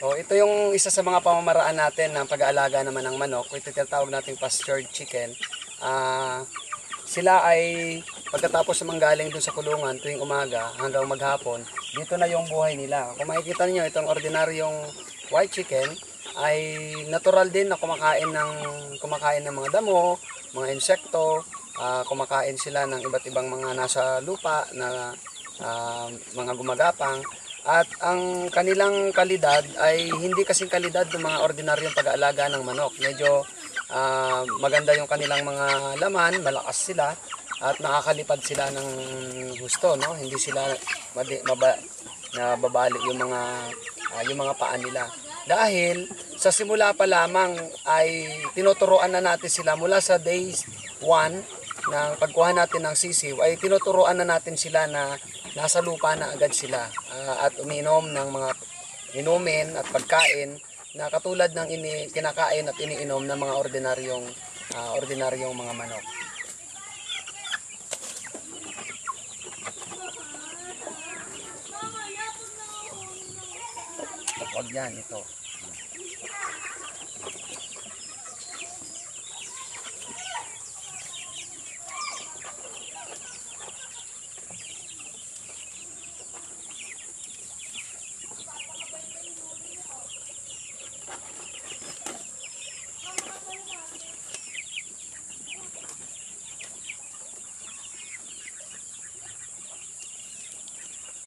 So ito yung isa sa mga pamamaraan natin ng pag-aalaga naman ng manok. Ito tinatawag nating pastured chicken. Sila ay pagkatapos namang galing dun sa kulungan tuwing umaga hanggang maghapon, dito na yung buhay nila. Kung makikita niyo itong ordinaryong white chicken ay natural din na kumakain ng mga damo, mga insekto, kumakain sila ng iba't ibang mga nasa lupa na mga gumagapang. At ang kanilang kalidad ay hindi kasing kalidad ng mga ordinaryong pag-aalaga ng manok. Medyo maganda yung kanilang mga laman, malakas sila at nakakalipad sila ng husto, no? Hindi sila nababali yung mga paa nila. Dahil sa simula pa lamang ay tinuturuan na natin sila mula sa days 1 ng pagkuha natin ng sisiw, ay tinuturuan na natin sila na nasa lupa na agad sila at uminom ng mga inumin at pagkain na katulad ng kinakain at iniinom ng mga ordinaryong mga manok. Wag yan, ito.